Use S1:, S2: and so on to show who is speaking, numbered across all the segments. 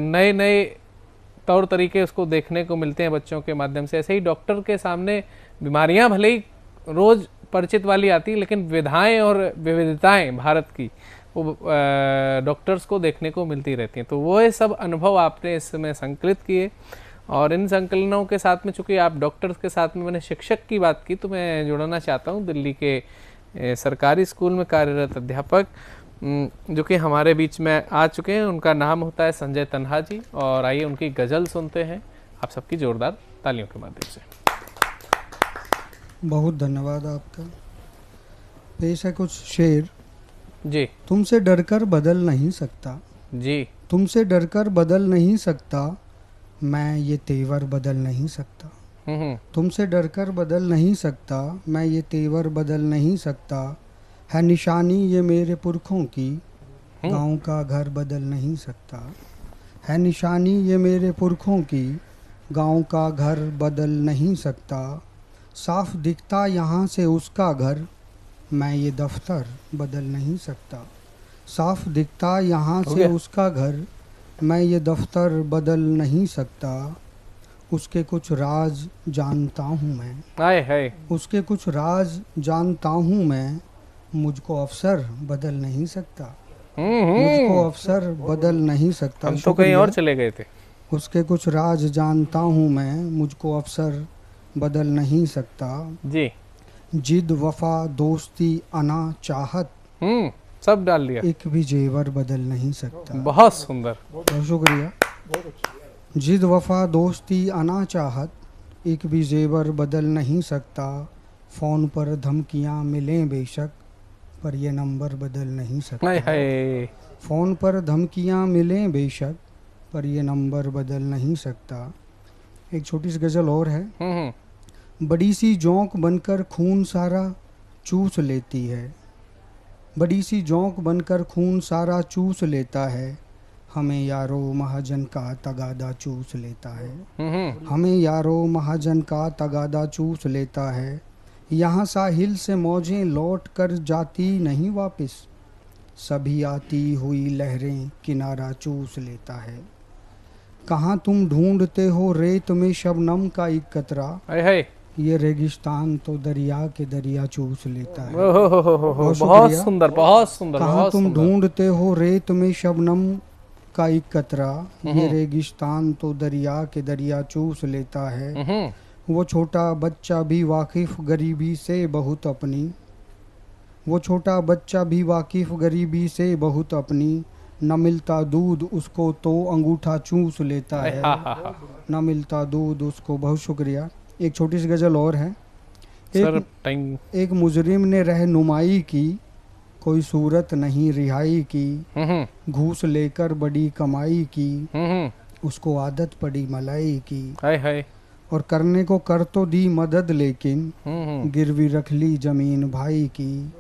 S1: नए नए तौर तरीके उसको देखने को मिलते हैं बच्चों के माध्यम से। ऐसे ही डॉक्टर के सामने बीमारियां भले ही रोज परिचित वाली आती, लेकिन विधाएं और विविधताएं भारत की वो डॉक्टर्स को देखने को मिलती रहती हैं। तो वो सब अनुभव आपने इसमें संकलित किए, और इन संकलनों के साथ में, चूंकि आप डॉक्टर्स के साथ में मैंने शिक्षक की बात की, तो मैं जोड़ना चाहता हूँ दिल्ली के सरकारी स्कूल में कार्यरत अध्यापक जो कि हमारे बीच में आ चुके हैं। उनका नाम होता है संजय तन्हा जी, और आइए उनकी गज़ल सुनते हैं आप सबकी जोरदार तालियों के माध्यम से।
S2: बहुत धन्यवाद आपका। पेश है कुछ शेर।
S1: जी।
S2: तुमसे डरकर बदल नहीं सकता
S1: जी।
S2: तुमसे डरकर बदल नहीं सकता, मैं ये तेवर बदल नहीं सकता। तुमसे डरकर बदल नहीं सकता, मैं ये तेवर बदल नहीं सकता। है निशानी ये मेरे पुरखों की, गाँव का घर बदल नहीं सकता। है निशानी ये मेरे पुरखों की, गाँव का घर बदल नहीं सकता। साफ दिखता यहाँ से उसका घर, मैं ये दफ्तर बदल नहीं सकता। साफ दिखता यहाँ से उसका घर, मैं ये दफ्तर बदल नहीं सकता। उसके कुछ राज जानता हूँ मैं,
S1: हाय हाय।
S2: उसके कुछ राज जानता हूँ मैं, मुझको अफसर बदल नहीं सकता। मुझको अफसर बदल नहीं सकता।
S1: हम तो कहीं और चले गए थे।
S2: उसके कुछ राज जानता हूँ मैं, मुझको अफसर बदल नहीं सकता।
S1: जी।
S2: जिद वफा दोस्ती अना चाहत,
S1: सब डाल दिया।
S2: एक भी जेवर बदल नहीं सकता।
S1: बहुत सुंदर,
S2: बहुत शुक्रिया। जिद वफा दोस्ती अना चाहत, एक भी जेवर बदल नहीं सकता। फ़ोन पर धमकियाँ मिलें बेशक, पर ये नंबर बदल नहीं सकता।
S1: हाय हाय।
S2: फ़ोन पर धमकियाँ मिलें बेशक, पर ये नंबर बदल नहीं सकता। एक छोटी सी गज़ल और है। बड़ी सी जोंक बनकर खून सारा चूस लेती है, बड़ी सी जोंक बनकर खून सारा चूस लेता है। हमें यारो महाजन का तगादा चूस लेता है। हमें यारो महाजन का तगादा चूस लेता है। यहाँ साहिल से मौजें लौट कर जाती नहीं वापस, सभी आती हुई लहरें किनारा चूस लेता है। कहाँ तुम ढूंढते हो रेत में शबनम का एक कतरा,
S1: हाय हाय।
S2: ये रेगिस्तान तो दरिया के दरिया चूस लेता है।
S1: बहुत सुंदर, बहुत सुंदर।
S2: कहाँ तुम ढूंढते हो रेत में शबनम का एक कतरा, ये रेगिस्तान तो दरिया के दरिया चूस लेता है। वो छोटा बच्चा भी वाकिफ गरीबी से बहुत अपनी, वो छोटा बच्चा भी वाकिफ गरीबी से बहुत अपनी। न मिलता दूध उसको तो अंगूठा चूस लेता है। न मिलता दूध उसको। बहुत शुक्रिया। एक छोटी सी गज़ल और है। एक मुजरिम ने रहनुमाई की, कोई सूरत नहीं रिहाई की। घूस लेकर बड़ी कमाई की, उसको आदत पड़ी मलाई की।
S1: हाय हाय।
S2: और करने को कर तो दी मदद, लेकिन गिरवी रख ली जमीन भाई की।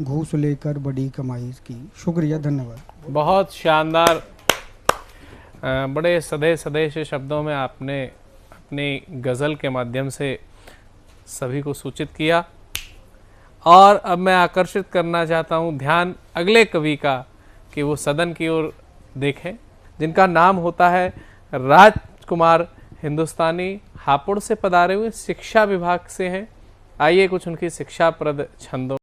S2: घूस लेकर बड़ी कमाई की। शुक्रिया, धन्यवाद।
S1: बहुत शानदार। बड़े सधे सधे से शब्दों में आपने अपनी गज़ल के माध्यम से सभी को सूचित किया। और अब मैं आकर्षित करना चाहता हूँ ध्यान अगले कवि का, कि वो सदन की ओर देखें, जिनका नाम होता है राजकुमार हिंदुस्तानी। हापुड़ से पधारे हुए, शिक्षा विभाग से हैं। आइए कुछ उनकी शिक्षाप्रद छंदों